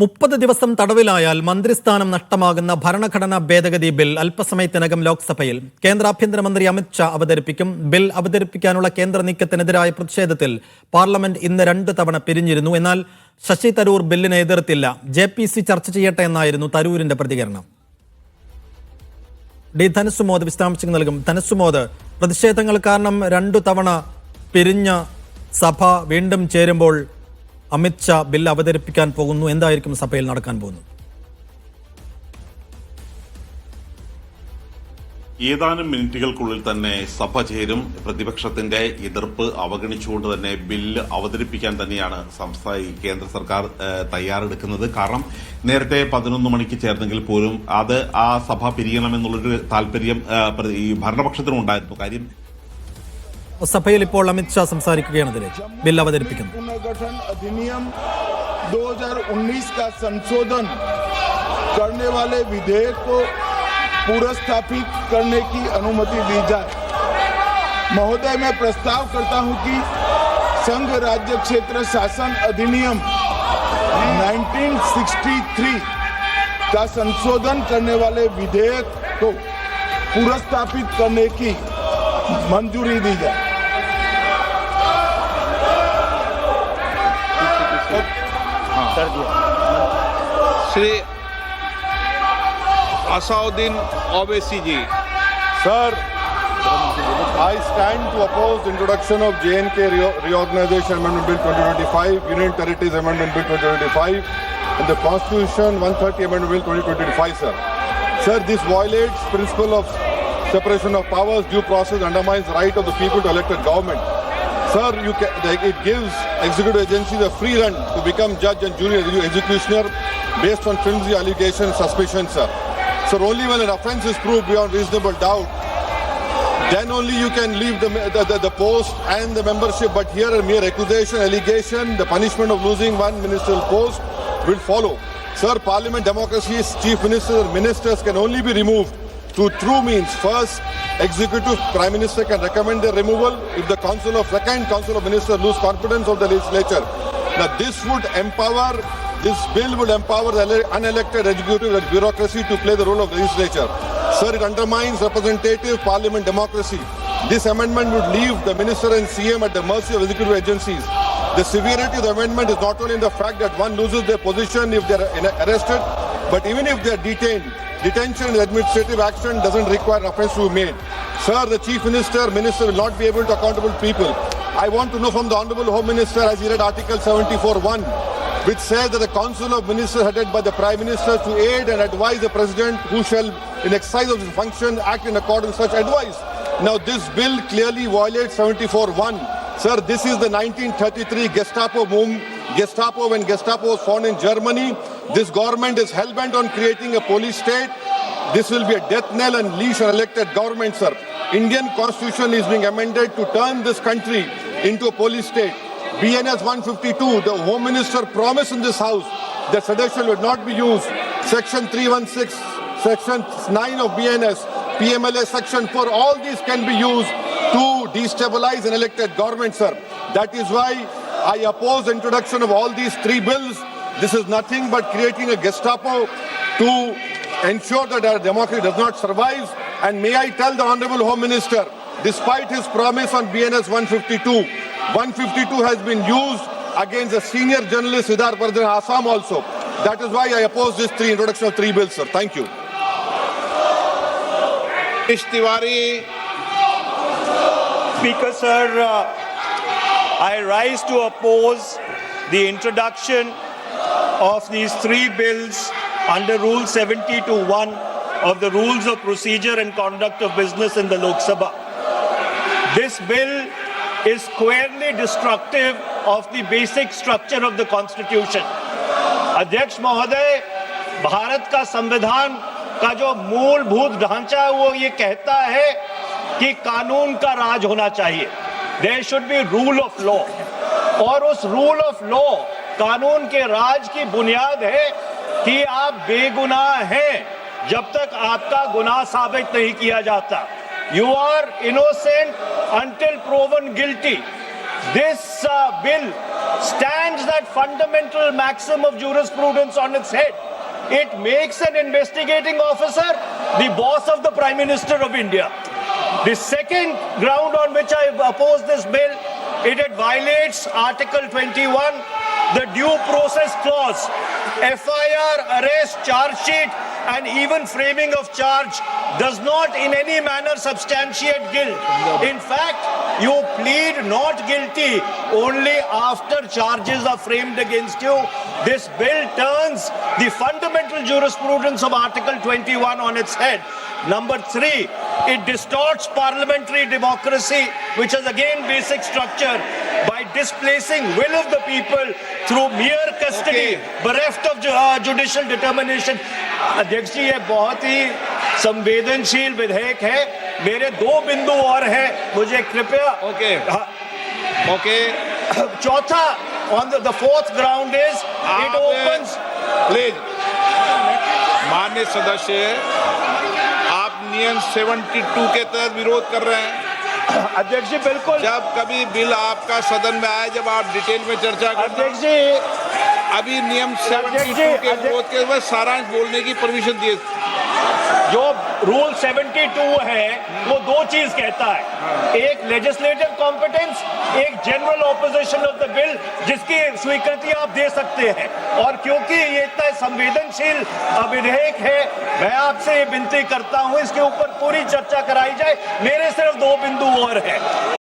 30 ദിവസം തടവിലായാൽ മന്ത്രിസ്ഥാനം നഷ്ടമാകുന്ന ഭരണഘടനാ ഭേദഗതി ബിൽ അല്പസമയത്തിനകം ലോക്സഭയിൽ കേന്ദ്ര ആഭ്യന്തരമന്ത്രി അമിത് ഷാ അവതരിപ്പിക്കും. ബിൽ അവതരിപ്പിക്കാനുള്ള കേന്ദ്ര നീക്കത്തിനെതിരായ പ്രതിഷേധത്തിൽ പാർലമെന്റ് ഇന്ന് 2 തവണ പിരിഞ്ഞിരുന്നു. എന്നാൽ ശശി തരൂർ ബില്ലിനെ എതിർത്തില്ല. JPC ചർച്ച ചെയ്യട്ടെ എന്നായിരുന്നു തരൂരിന്റെ പ്രതികരണം. ധനസുമോദ് വിശദാംശങ്ങൾ നൽകും. ധനസുമോദ്, പ്രതിഷേധങ്ങൾ കാരണം 2 തവണ പിരിഞ്ഞ സഭ വീണ്ടും ചേരുമ്പോൾ അമിത് ഷാ ബിൽ അവതരിപ്പിക്കാൻ പോകുന്നു. എന്തായിരിക്കും സഭയിൽ നടക്കാൻ പോകുന്നത്? ഏതാനും മിനിറ്റുകൾക്കുള്ളിൽ തന്നെ സഭ ചേരും. പ്രതിപക്ഷത്തിന്റെ എതിർപ്പ് അവഗണിച്ചുകൊണ്ട് തന്നെ ബില്ല് അവതരിപ്പിക്കാൻ തന്നെയാണ് കേന്ദ്ര സർക്കാർ തയ്യാറെടുക്കുന്നത്. കാരണം നേരത്തെ 11 മണിക്ക് ചേർന്നെങ്കിൽ പോലും ആ സഭ പിരിയണമെന്നുള്ളൊരു താല്പര്യം ഈ ഭരണപക്ഷത്തിനുണ്ടായിരുന്നു. കാര്യം സഭയിൽ ഇപ്പോൾ അമിത് ഷാ സംസാരിക്കുകയാണ്. ഇതിലേക്ക് ബിൽ അവതരിപ്പിക്കുന്നു. पुनर्गठन अधिनियम 2019 का संशोधन करने वाले विधेयक को पुनर्स्थापित करने की अनुमति दी जाए। महोदय, मैं प्रस्ताव करता हूं कि संघ राज्य क्षेत्र शासन अधिनियम 1963 का संशोधन करने वाले विधेयक को पुनर्स्थापित करने की मंजूरी दी जाए। श्री असाउद्दीन ओवैसी जी. Sir, I stand to oppose the introduction of JNK Reorganization Amendment Bill 2025, Union Territories Amendment Bill 2025, and the Constitution 130 Amendment Bill 2025, sir. Sir, this violates principle of separation of powers, due process, undermines the right of the people to elect a government. Sir, it gives executive agencies a free run to become judge and junior executioner based on flimsy allegations, suspicions, sir. Sir, only when an offence is proved beyond reasonable doubt, then only you can leave the post and the membership. But here a mere accusation, allegation, the punishment of losing one ministerial post will follow. Sir, parliament democracy's chief ministers and ministers can only be removed through true means. First, executive prime minister can recommend their removal if the second council of ministers lose confidence of the legislature. Now this bill would empower the unelected executive and bureaucracy to play the role of legislature. Sir, it undermines representative parliament democracy. This amendment would leave the minister and CM at the mercy of executive agencies. The severity of the amendment is not only in the fact that one loses their position if they are arrested, but even if they are detained. Detention and administrative action doesn't require offence to be made. Sir, the chief minister will not be able to accountable people. I want to know from the Honourable Home Minister, as he read Article 74(1), which says that the Council of Ministers headed by the Prime Minister to aid and advise the President who shall, in exercise of his function, act in accordance with such advice. Now, this bill clearly violates 74(1). Sir, this is the 1933 Gestapo when Gestapo was found in Germany. This government is hell-bent on creating a police state. This will be a death knell and leash an elected government, sir. Indian constitution is being amended to turn this country into a police state. BNS 152, the Home Minister promised in this house that sedition would not be used. Section 316, Section 9 of BNS, PMLA Section 4, all these can be used to destabilize an elected government, sir. That is why I oppose the introduction of all these 3 bills. This is nothing but creating a Gestapo to ensure that our democracy does not survive. And may I tell the Honourable Home Minister, despite his promise on BNS 152 has been used against a senior journalist, Siddharth Vardhan, Assam also. That is why I oppose this introduction of 3 bills, sir. Thank you. Tiwari. Speaker, sir, I rise to oppose the introduction of these 3 bills under Rule 70(1) of the Rules of Procedure and Conduct of Business in the Lok Sabha. This bill is squarely destructive of the basic structure of the Constitution. अध्यक्ष महोदय, भारत का संविधान का जो मूलभूत ढांचा है वो ये कहता है कि कानून का राज होना चाहिए. There should be rule of law. और उस rule of law, कानून के राज की बुनियाद है कि आप बेगुनाह हैं जब तक आपका गुनाह साबित नहीं किया जाता. You are innocent until proven guilty. This bill stands that fundamental maxim of jurisprudence on its head. It makes an investigating officer the boss of the Prime Minister of India. The second ground on which I oppose this bill, it violates Article 21, the due process clause. FIR, arrest, charge sheet, and even framing of charge does not in any manner substantiate guilt. In fact, you plead not guilty only after charges are framed against you. This bill turns the fundamental jurisprudence of Article 21 on its head. Number 3, it distorts parliamentary democracy, which is again basic structure, by displacing will of the people through mere custody, bereft of judicial determination. अध्यक्ष जी, ये बहुत ही संवेदनशील विधेयक है. मेरे 2 बिंदु और हैं, मुझे कृपया. Okay. चौथा, on the fourth ground is it opens. Please माननीय सदस्य, आप नियम 72 के तहत विरोध कर रहे हैं. अध्यक्ष जी बिल्कुल. जब कभी बिल आपका सदन में आए, जब आप डिटेल में चर्चा करना. अध्यक्ष जी, अभी नियम 72 के विरोध के बाद सारांश बोलने की परमिशन दिए. जो रूल 72 है वो 2 चीज कहता है. एक लेजिस्लेटिव कॉम्पिटेंस, एक general opposition of the bill, जिसकी स्वीकृति आप दे सकते हैं. और क्योंकि ये इतना संवेदनशील विधेयक है, मैं आपसे ये विनती करता हूं इसके ऊपर पूरी चर्चा कराई जाए. मेरे सिर्फ 2 बिंदु और हैं.